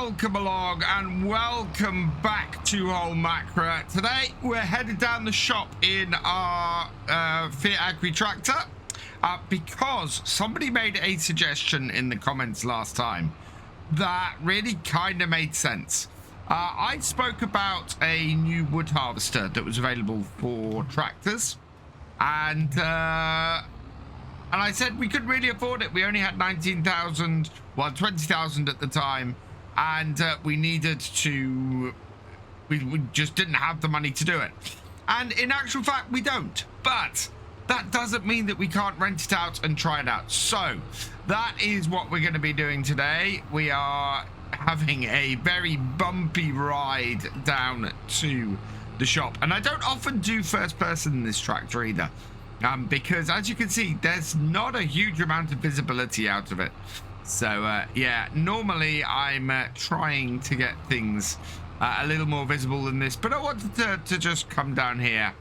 welcome along and welcome back to Holmåkra. Today we're headed down the shop in our FarmCatGR tractor because somebody made a suggestion in the comments last time that really kind of made sense. I spoke about a new wood harvester that was available for tractors, and I said we couldn't really afford it. We only had 19,000, well, 20,000 at the time, and we needed to, we just didn't have the money to do it. And in actual fact, we don't. But that doesn't mean that we can't rent it out and try it out. So that is what we're going to be doing today. We are having a very bumpy ride down to the shop. And I don't often do first person in this tractor either. Because as you can see, there's not a huge amount of visibility out of it. So yeah, normally I'm trying to get things a little more visible than this, but I wanted to just come down here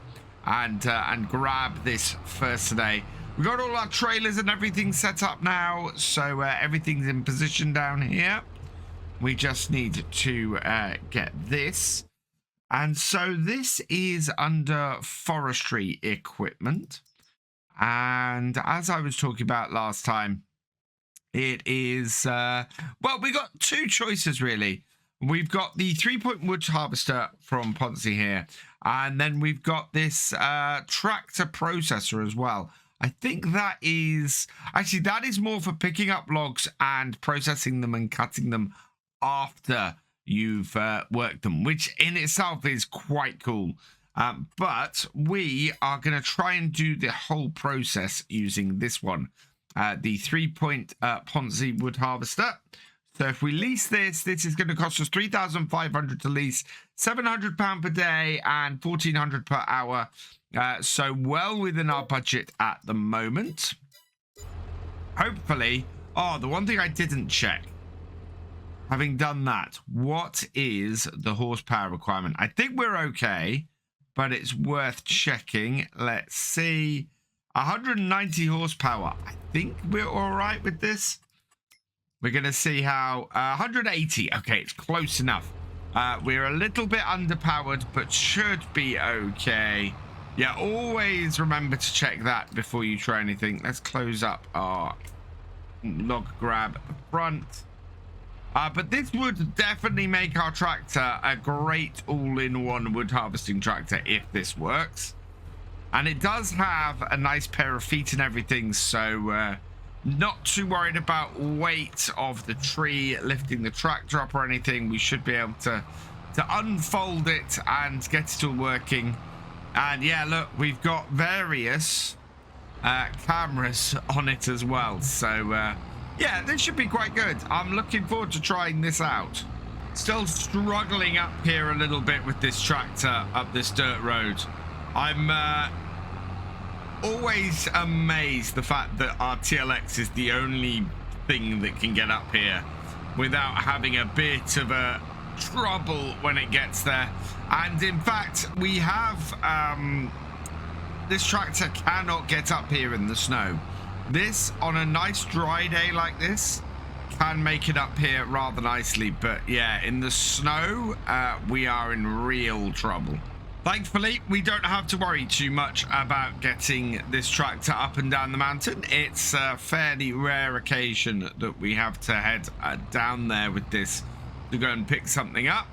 and grab this first today. We've got all our trailers and everything set up now, so everything's in position down here. We just need to get this. And so this is under forestry equipment. And as I was talking about last time, it is, well, we got two choices really. We've got the 3-point wood harvester from Ponzi here. And then we've got this tractor processor as well. I think that is, actually that is more for picking up logs and processing them and cutting them after you've worked them, which in itself is quite cool. But we are going to try and do the whole process using this one, the 3-point Ponzi wood harvester. So if we lease this, this is going to cost us 3,500 to lease, £700 per day and 1,400 per hour. So well within our budget at the moment. Hopefully. Oh, the one thing I didn't check. Having done that, what is the horsepower requirement? I think we're okay, but it's worth checking. Let's see. 190 horsepower. I think we're all right with this. We're going to see how... 180. Okay, it's close enough. We're a little bit underpowered, but should be okay. Yeah, always remember to check that before you try anything. Let's close up our log grab front. But this would definitely make our tractor a great all-in-one wood harvesting tractor if this works. And it does have a nice pair of feet and everything, so not too worried about weight of the tree lifting the tractor up or anything. We should be able to unfold it and get it all working. And yeah, look, we've got various cameras on it as well, so yeah, this should be quite good. I'm looking forward to trying this out. Still struggling up here a little bit with this tractor up this dirt road. I'm always amazed the fact that our TLX is the only thing that can get up here without having a bit of a trouble when it gets there. And in fact, we have this tractor cannot get up here in the snow. This, on a nice dry day like this, can make it up here rather nicely. But yeah, in the snow, we are in real trouble. Thankfully, we don't have to worry too much about getting this tractor up and down the mountain. It's a fairly rare occasion that we have to head down there with this to go and pick something up.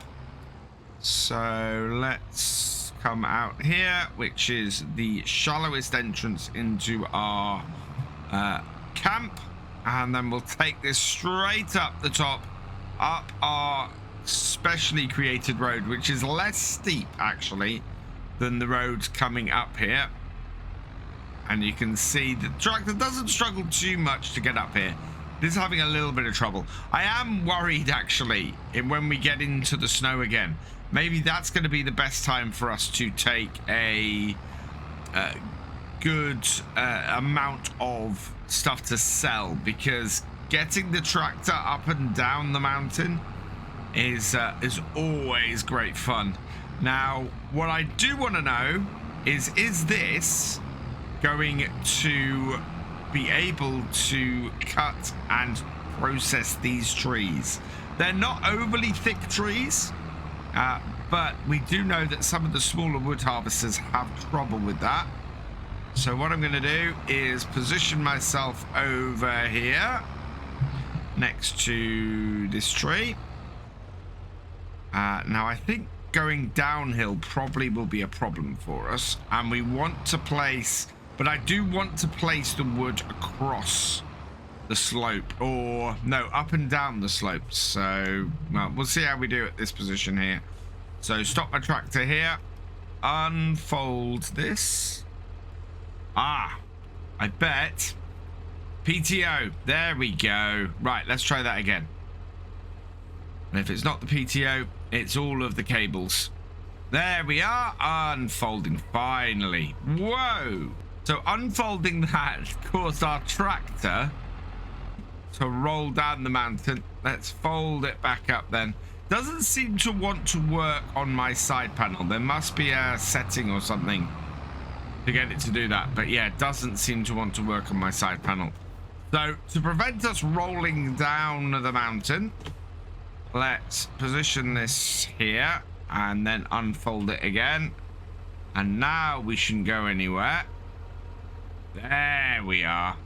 So let's come out here, which is the shallowest entrance into our camp, and then we'll take this straight up the top, up our specially created road, which is less steep actually than the roads coming up here. And you can see the tractor doesn't struggle too much to get up here. This is having a little bit of trouble. I am worried actually when we get into the snow again. Maybe that's going to be the best time for us to take a good amount of stuff to sell, because getting the tractor up and down the mountain is always great fun. Now, what I do want to know is this going to be able to cut and process these trees? They're not overly thick trees, but we do know that some of the smaller wood harvesters have trouble with that. So what I'm going to do is position myself over here next to this tree. Now I think going downhill probably will be a problem for us, and we want to place, but I do want to place the wood across the slope, or no, up and down the slope. So well, we'll see how we do at this position here. So stop my tractor here, unfold this. I bet PTO, there we go. Right, let's try that again. And if it's not the PTO, it's all of the cables. There we are, unfolding finally. Whoa. So unfolding that caused our tractor to roll down the mountain. Let's fold it back up then. Doesn't seem to want to work on my side panel. There must be a setting or something to get it to do that. But yeah, it doesn't seem to want to work on my side panel. So to prevent us rolling down the mountain, let's position this here and then unfold it again. And now we shouldn't go anywhere. There we are.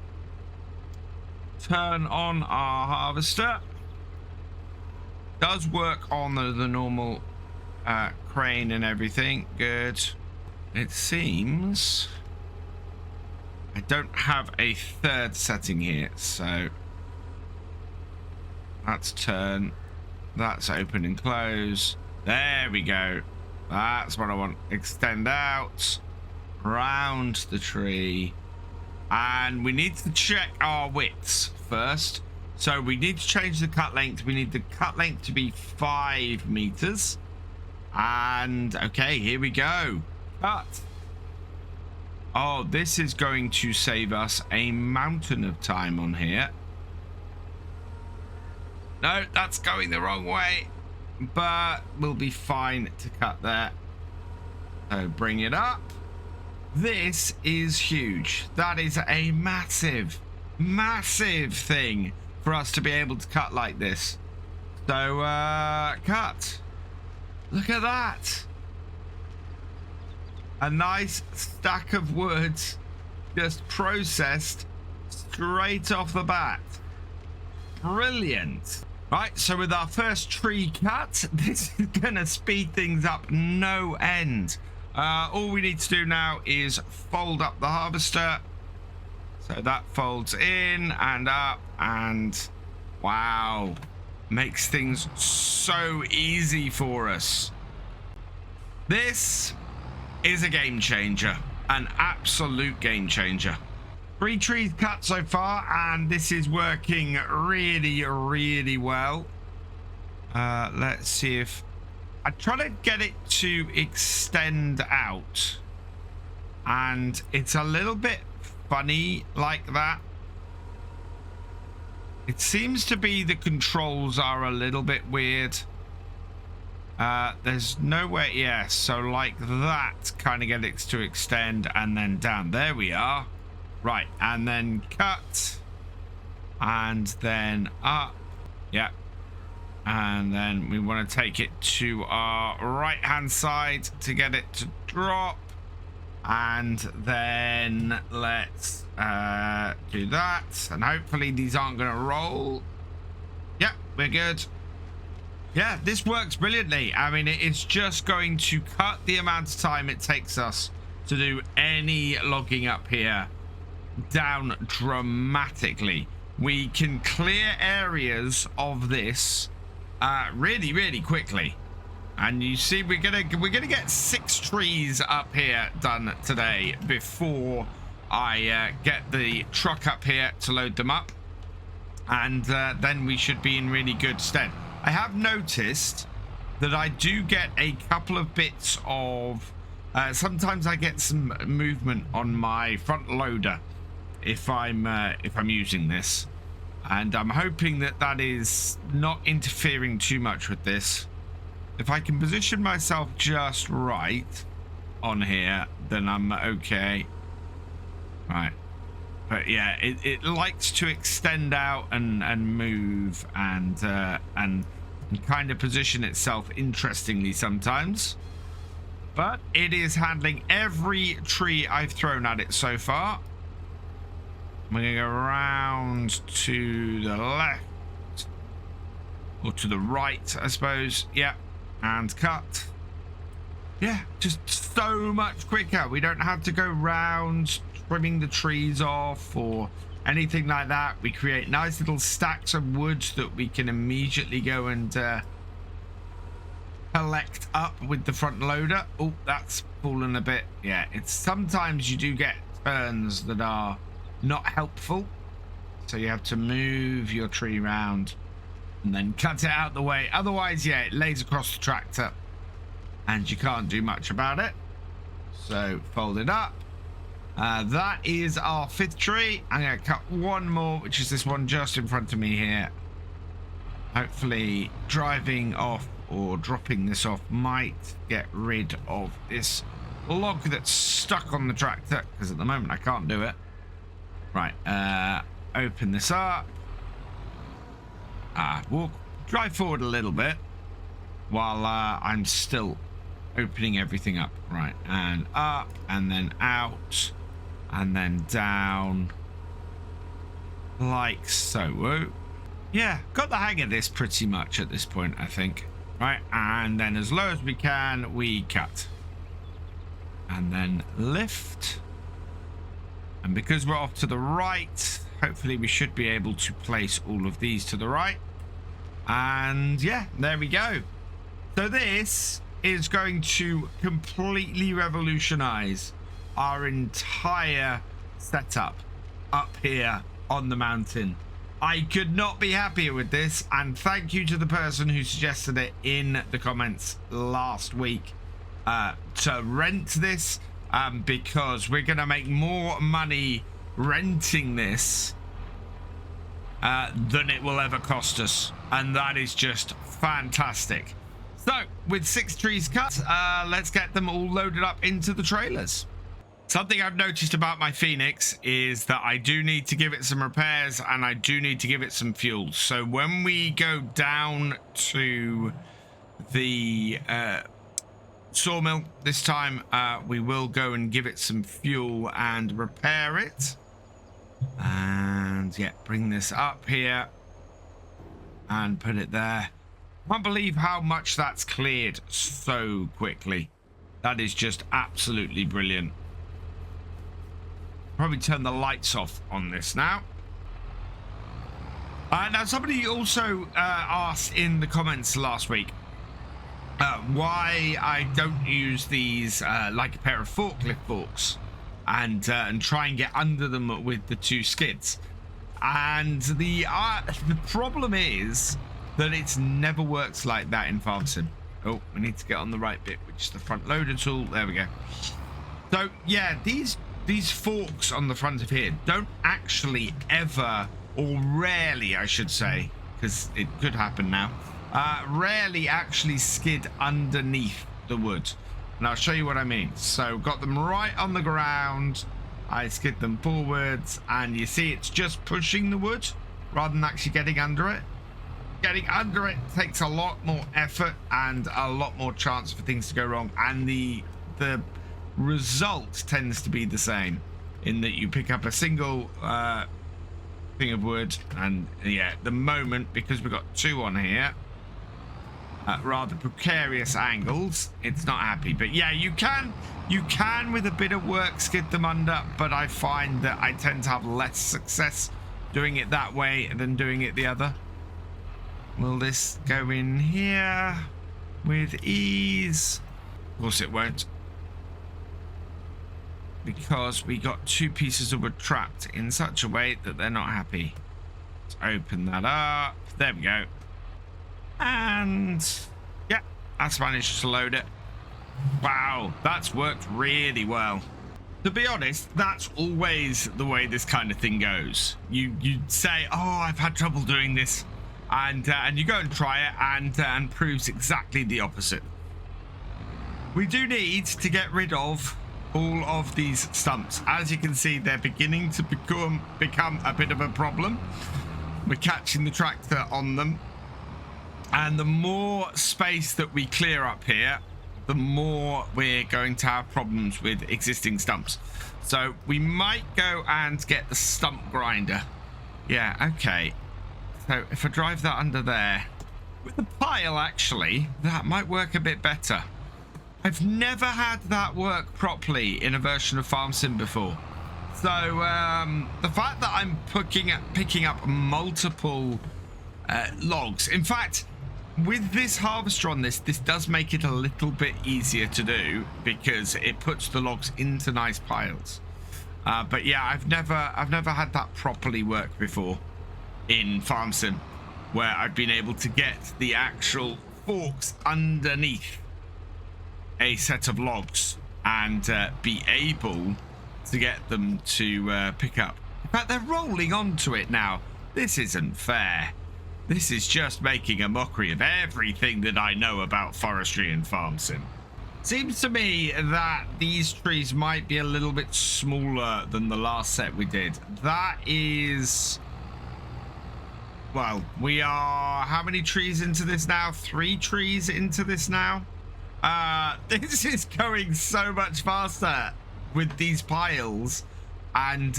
Turn on our harvester. Does work on the normal crane and everything. Good. It seems I don't have a third setting here, so that's turn. That's open and close. There we go. That's what I want. Extend out round the tree. And we need to check our widths first. So we need to change the cut length. We need the cut length to be 5 meters. And okay, here we go. Cut. Oh, this is going to save us a mountain of time on here. No, that's going the wrong way. But we'll be fine to cut there. So bring it up. This is huge. That is a massive, massive thing for us to be able to cut like this. So, cut. Look at that. A nice stack of wood just processed straight off the bat. Brilliant. Right, so with our first tree cut, this is gonna speed things up no end. All we need to do now is fold up the harvester. So that folds in and up, and wow, makes things so easy for us. This is a game changer, an absolute game changer. 3 trees cut so far, and this is working really, really well. Let's see if I try to get it to extend out, and it's a little bit funny like that. It seems to be the controls are a little bit weird. There's no way, yeah, so like that, kind of get it to extend and then down. There we are. Right, and then cut, and then up. Yeah. And then we want to take it to our right hand side to get it to drop, and then let's do that, and hopefully these aren't going to roll. Yeah, we're good. Yeah, this works brilliantly. I mean, it's just going to cut the amount of time it takes us to do any logging up here down dramatically. We can clear areas of this really, really quickly. And you see, we're gonna get 6 trees up here done today before I get the truck up here to load them up, and then we should be in really good stead. I have noticed that I do get a couple of bits of sometimes I get some movement on my front loader if I'm using this, and I'm hoping that that is not interfering too much with this. If I can position myself just right on here, then I'm okay. Right. But yeah, it likes to extend out and move, and and kind of position itself interestingly sometimes. But it is handling every tree I've thrown at it so far. I'm going to go around to the left. Or to the right, I suppose. Yeah. And cut. Yeah, just so much quicker. We don't have to go round trimming the trees off or anything like that. We create nice little stacks of wood that we can immediately go and collect up with the front loader. Oh, that's fallen a bit. Yeah, it's sometimes you do get turns that are not helpful. So you have to move your tree around and then cut it out the way. Otherwise, yeah, it lays across the tractor and you can't do much about it. So fold it up. That is our 5th tree. I'm going to cut one more, which is this one just in front of me here. Hopefully driving off or dropping this off might get rid of this log that's stuck on the tractor, because at the moment I can't do it. Right, open this up. We'll drive forward a little bit while I'm still opening everything up. Right, and up and then out and then down like so. Whoa. Yeah, got the hang of this pretty much at this point, I think. Right, and then as low as we can, we cut. And then lift. And because we're off to the right, hopefully we should be able to place all of these to the right. And yeah, there we go. So this is going to completely revolutionize our entire setup up here on the mountain. I could not be happier with this, and thank you to the person who suggested it in the comments last week to rent this, because we're gonna make more money renting this than it will ever cost us, and that is just fantastic. So with 6 trees cut, let's get them all loaded up into the trailers. Something I've noticed about my Phoenix is that I do need to give it some repairs and I do need to give it some fuel. So when we go down to the sawmill this time, we will go and give it some fuel and repair it. And yeah, bring this up here and put it there. Can't believe how much that's cleared so quickly. That is just absolutely brilliant. Probably turn the lights off on this now. Now somebody also asked in the comments last week why I don't use these like a pair of forklift forks and try and get under them with the 2 skids. And the problem is that it's never worked like that in FarmSim. Oh, we need to get on the right bit, which is the front loader tool. There we go. So yeah, these forks on the front of here don't actually ever, or rarely I should say, because it could happen now, rarely actually skid underneath the wood. And I'll show you what I mean. So got them right on the ground, I skid them forwards, and you see it's just pushing the wood rather than actually getting under it. Getting under it takes a lot more effort and a lot more chance for things to go wrong, and the result tends to be the same, in that you pick up a single thing of wood, and yeah, at the moment, because we've got 2 on here, rather precarious angles, it's not happy. But yeah, you can with a bit of work skid them under, but I find that I tend to have less success doing it that way than doing it the other. Will this go in here with ease? Of course it won't, because we got 2 pieces of wood trapped in such a way that they're not happy. Let's open that up. There we go. And yeah, that's managed to load it. Wow, that's worked really well. To be honest, that's always the way this kind of thing goes. You say, oh, I've had trouble doing this, and you go and try it, and proves exactly the opposite. We do need to get rid of all of these stumps. As you can see, they're beginning to become a bit of a problem. We're catching the tractor on them, And the more space that we clear up here, the more we're going to have problems with existing stumps. So we might go and get the stump grinder. Yeah, okay. So if I drive that under there with the pile, actually, that might work a bit better. I've never had that work properly in a version of FarmSim before. So the fact that I'm picking up multiple logs. In fact, with this harvester on this does make it a little bit easier to do because it puts the logs into nice piles. But yeah, I've never had that properly work before in FarmSim, where I've been able to get the actual forks underneath a set of logs and be able to get them to pick up. In fact, they're rolling onto it now. This isn't fair. This is just making a mockery of everything that I know about forestry and FarmSim. Seems to me that these trees might be a little bit smaller than the last set we did. That is... Well, we are how many trees into this now? 3 trees into this now? This is going so much faster with these piles and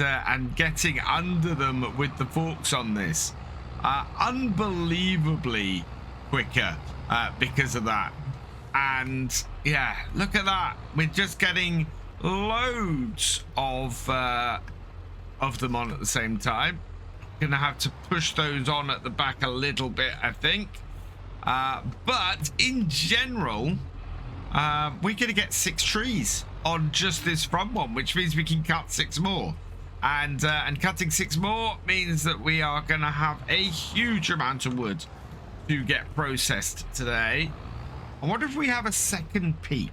getting under them with the forks on this. Unbelievably quicker because of that. And yeah, look at that. We're just getting loads of them on at the same time. Gonna have to push those on at the back a little bit, I think. But in general, we're gonna get 6 trees on just this front one, which means we can cut 6 more. And cutting 6 more means that we are gonna have a huge amount of wood to get processed today. I wonder if we have a second peak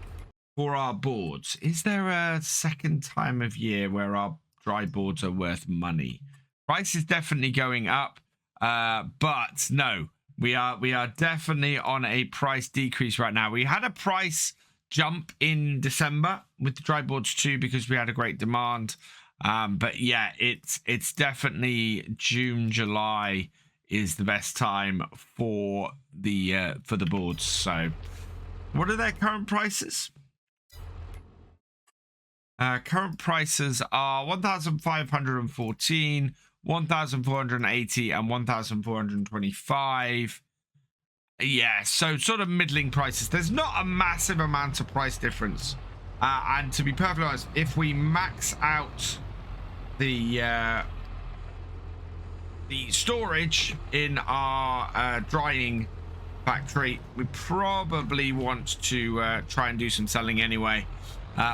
for our boards. Is there a second time of year where our dry boards are worth money? Price is definitely going up, but no, we are definitely on a price decrease right now. We had a price jump in December with the dry boards too because we had a great demand. But yeah, it's definitely June, July is the best time for the boards. So, what are their current prices? Current prices are 1,514. 1,480 and 1,425. Yeah, so sort of middling prices. There's not a massive amount of price difference. And to be perfectly honest, if we max out the storage in our drying factory, we probably want to try and do some selling anyway.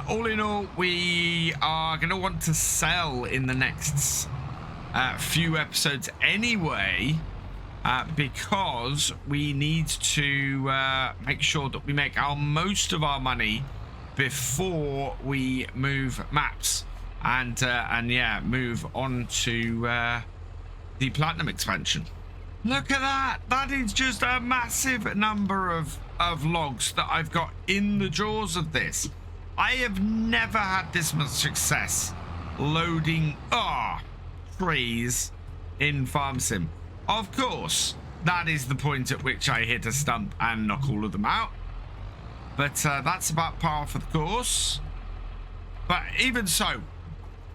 All in all, we are going to want to sell in the next few episodes anyway, because we need to make sure that we make most of our money before we move maps and yeah, move on to the platinum expansion. Look at that. That is just a massive number of logs that I've got in the jaws of this. I have never had this much success loading trees in FarmSim. Of course, that is the point at which I hit a stump and knock all of them out. But that's about par for the course. But even so,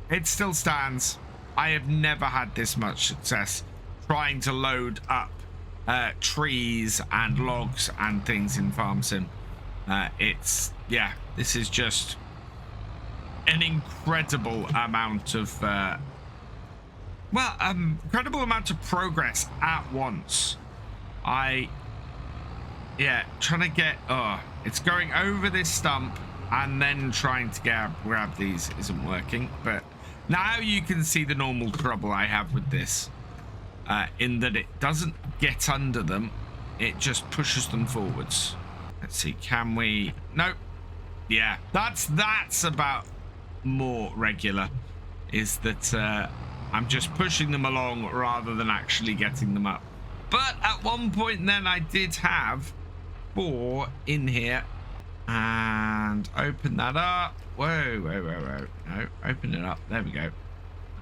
it still stands. I have never had this much success trying to load up trees and logs and things in FarmSim. This is just an incredible amount of incredible amount of progress at once. Trying to get it's going over this stump and then trying to grab these isn't working. But now you can see the normal trouble I have with this, in that it doesn't get under them, it just pushes them forwards. Let's see, can we? Nope. Yeah, that's about more regular, is that I'm just pushing them along rather than actually getting them up. But at one point then I did have 4 in here. And open that up. Whoa. No, open it up. There we go.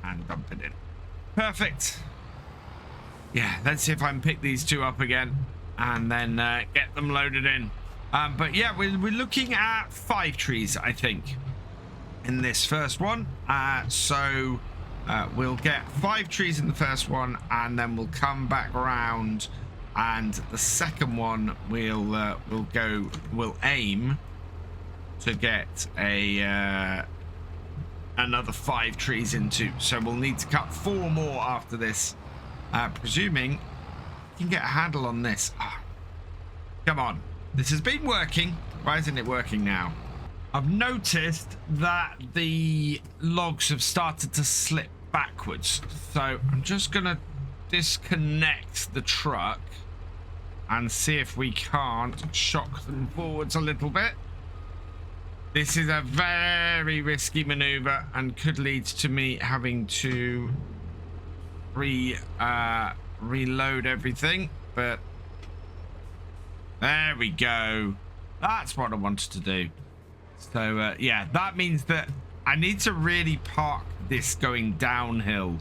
And dump it in. Perfect. Yeah, let's see if I can pick these 2 up again. and then get them loaded in. But yeah, we're looking at 5 trees, I think, in this first one. So we'll get 5 trees in the first one, and then we'll come back around, and the second one we'll aim to get another 5 trees into. So we'll need to cut 4 more after this, presuming we can get a handle on this. Come on, this has been working. Why isn't it working now? I've noticed that the logs have started to slip backwards, so I'm just gonna disconnect the truck and see if we can't shock them forwards a little bit. This is a very risky maneuver and could lead to me having to reload everything, but there we go. That's what I wanted to do. So yeah, that means that I need to really park this going downhill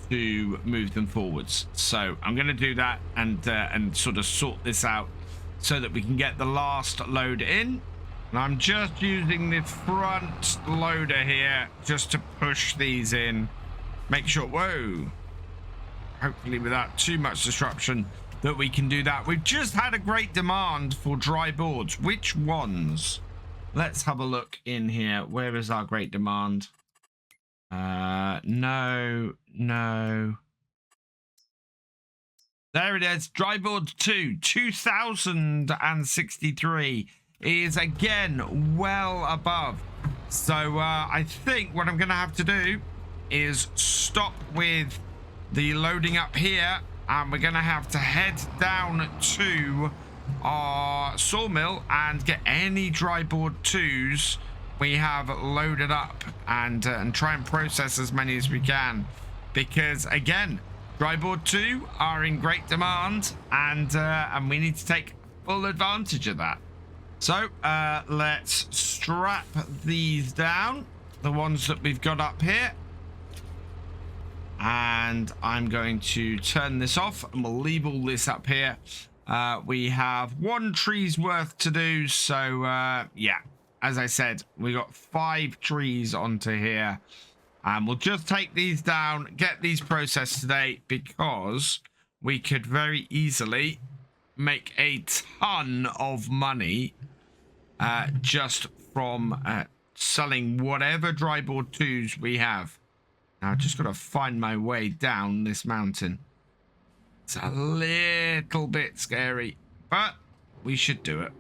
to move them forwards. So I'm going to do that and sort of sort this out so that we can get the last load in. And I'm just using the front loader here just to push these in. Make sure, whoa, hopefully without too much disruption, that we can do that. We've just had a great demand for dry boards. Which ones? Let's have a look in here. Where is our great demand? No. There it is. Dry board 2, 2063 is again well above. So I think what I'm going to have to do is stop with the loading up here, and we're going to have to head down to our sawmill and get any dry board 2s we have loaded up, and try and process as many as we can, because again, dry board 2 are in great demand, and we need to take full advantage of that. So let's strap these down, the ones that we've got up here, and I'm going to turn this off and we'll leave all this up here. We have 1 tree's worth to do, so yeah, as I said, we got 5 trees onto here, and we'll just take these down, get these processed today, because we could very easily make a ton of money just from selling whatever dry board 2s we have. Now I've just got to find my way down this mountain. It's a little bit scary, but we should do it.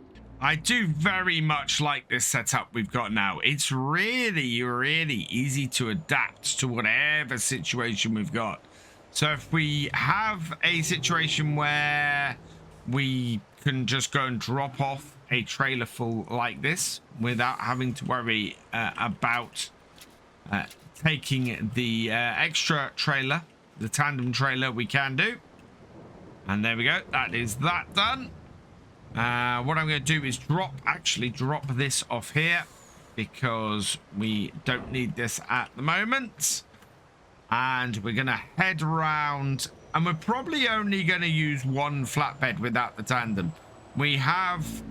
I do very much like this setup we've got now. It's really, really easy to adapt to whatever situation we've got. So if we have a situation where we can just go and drop off a trailer full like this without having to worry about taking the extra trailer, the tandem trailer, we can do. And there we go. That is that done. What I'm going to do is drop this off here, because we don't need this at the moment. And we're going to head around, and we're probably only going to use 1 flatbed without the tandem. We have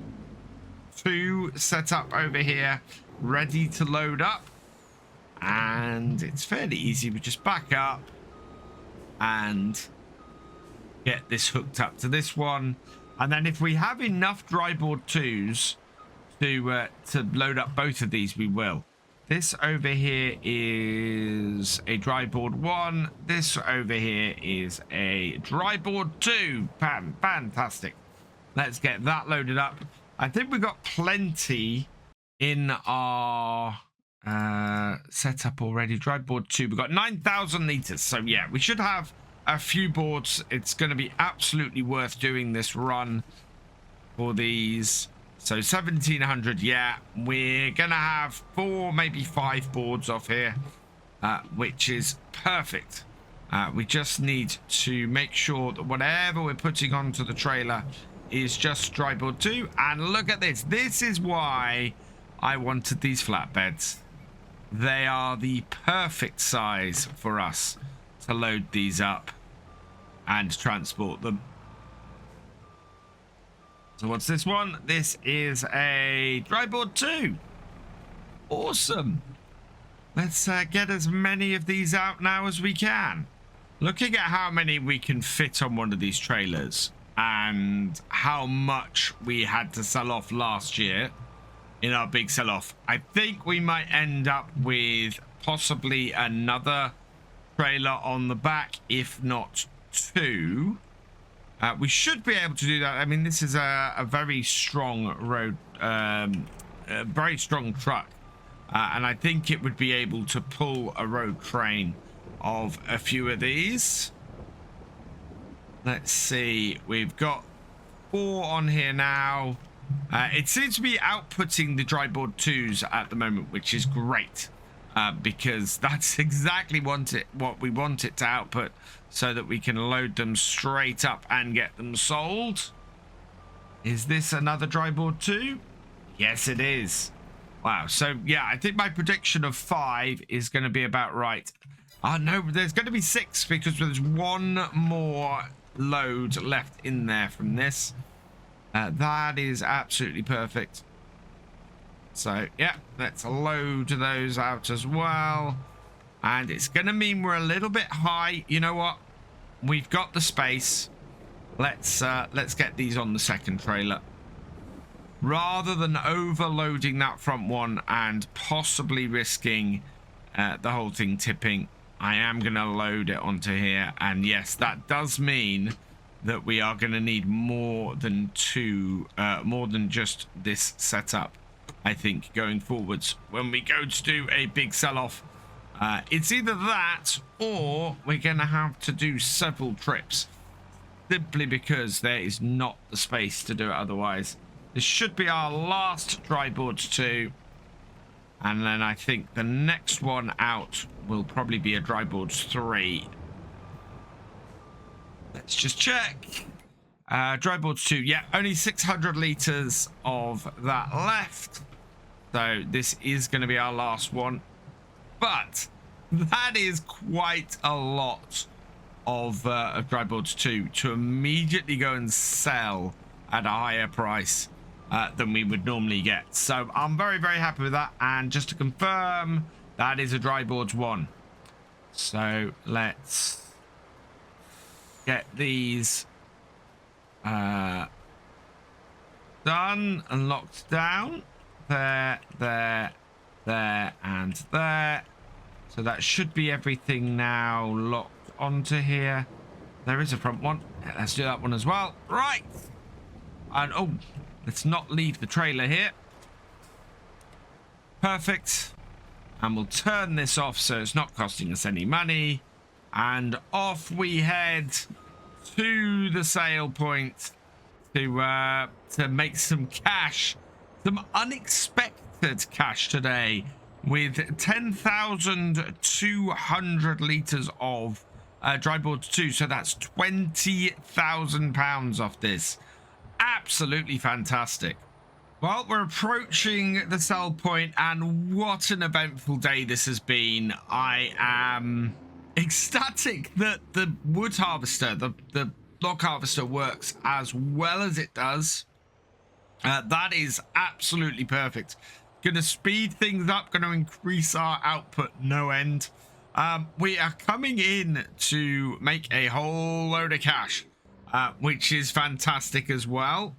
2 set up over here ready to load up, and it's fairly easy. We just back up and get this hooked up to this one, and then if we have enough dry board 2s to load up both of these, we will. This over here is a dry board 1. This over here is a dry board 2. Fantastic. Let's get that loaded up. I think we've got plenty in our setup already. Dry board 2. We've got 9,000 liters. So yeah, we should have a few boards. It's going to be absolutely worth doing this run for these. So 1,700, yeah, we're gonna have 4, maybe 5 boards off here, which is perfect. We just need to make sure that whatever we're putting onto the trailer is just dry board 2. And look at this. This is why I wanted these flatbeds. They are the perfect size for us to load these up and transport them. So what's this one? This is a dry board 2. Awesome. Let's get as many of these out now as we can. Looking at how many we can fit on one of these trailers and how much we had to sell off last year in our big sell-off, I think we might end up with possibly another trailer on the back, if not 2. We should be able to do that. I mean, this is a very strong road, a very strong truck. And I think it would be able to pull a road train of a few of these. Let's see. We've got 4 on here now. It seems to be outputting the dry board 2s at the moment, which is great. Because that's exactly what we want it to output, so that we can load them straight up and get them sold. Is this another dry board 2? Yes, it is. Wow. So yeah, I think my prediction of 5 is going to be about right. Oh no, there's going to be 6 because there's 1 more load left in there from this. That is absolutely perfect. So yeah, let's load those out as well. And it's going to mean we're a little bit high. You know what? We've got the space. Let's get these on the second trailer. Rather than overloading that front one and possibly risking the whole thing tipping, I am going to load it onto here. And yes, that does mean that we are going to need more than 2, more than just this setup, I think, going forwards. When we go to do a big sell-off, it's either that or we're going to have to do several trips, simply because there is not the space to do it otherwise. This should be our last dry board 2. And then I think the next one out will probably be a dry board 3. Let's just check. Dry board 2. Yeah, only 600 liters of that left. So this is going to be our last one. But that is quite a lot of dry boards 2 to immediately go and sell at a higher price than we would normally get. So I'm very, very happy with that. And just to confirm, that is a dry boards 1. So let's get these done and locked down. There, there, there, and there. So that should be everything now locked onto here. There is a front one. Let's do that one as well. Right. And oh, let's not leave the trailer here. Perfect. And we'll turn this off so it's not costing us any money. And off we head to the sale point to make some cash. Some unexpected cash today with 10,200 liters of dry board 2. So that's £20,000 off this. Absolutely fantastic. Well, we're approaching the sell point, and what an eventful day this has been. I am ecstatic that the wood harvester, the log harvester, works as well as it does. That is absolutely perfect. Going to speed things up, going to increase our output no end. We are coming in to make a whole load of cash, which is fantastic as well.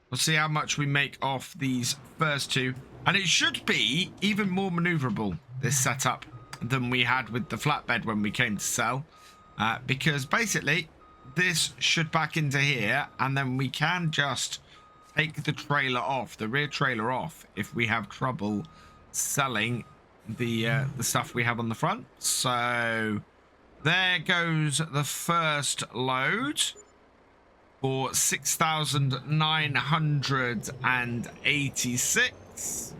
We'll see how much we make off these first 2. And it should be even more maneuverable, this setup, than we had with the flatbed when we came to sell. Because basically, this should back into here, and then we can just take the trailer off, the rear trailer off, if we have trouble selling the stuff we have on the front. So there goes the first load for 6,986.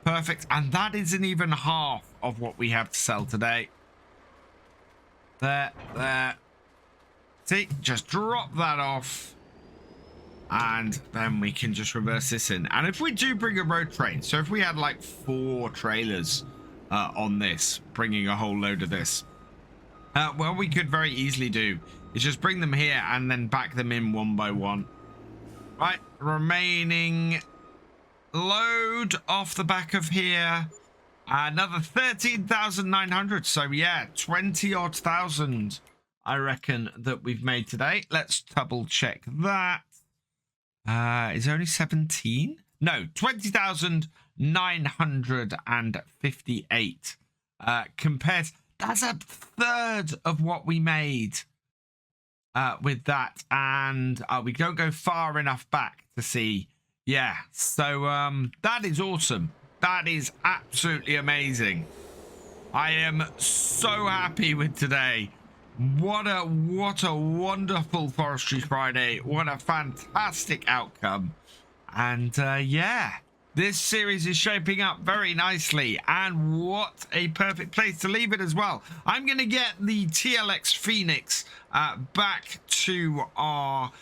Perfect. And that isn't even half of what we have to sell today. There. See, just drop that off. And then we can just reverse this in. And if we do bring a road train, so if we had like 4 trailers on this, bringing a whole load of this, what we could very easily do is just bring them here and then back them in one by one. Right, remaining load off the back of here. Another 13,900. So yeah, 20 odd thousand, I reckon, that we've made today. Let's double check that. Is it only 17? No, 20,958. Compared, that's a third of what we made with that, and we don't go far enough back to see. Yeah, so that is awesome. That is absolutely amazing. I am so happy with today. What a wonderful Forestry Friday. What a fantastic outcome. And yeah, this series is shaping up very nicely, and what a perfect place to leave it as well. I'm going to get the TLX Phoenix back to our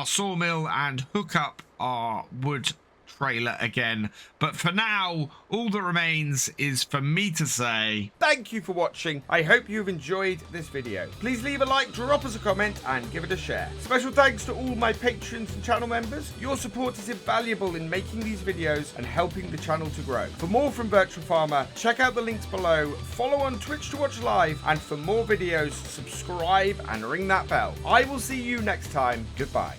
sawmill and hook up our wood trailer again, but for now all that remains is for me to say thank you for watching. I hope you've enjoyed this video. Please leave a like, drop us a comment, and give it a share. Special thanks to all my patrons and channel members. Your support is invaluable in making these videos and helping the channel to grow. For more from Virtual Farmer, check out the links below, follow on Twitch to watch live, and for more videos subscribe and ring that bell. I will see you next time. Goodbye.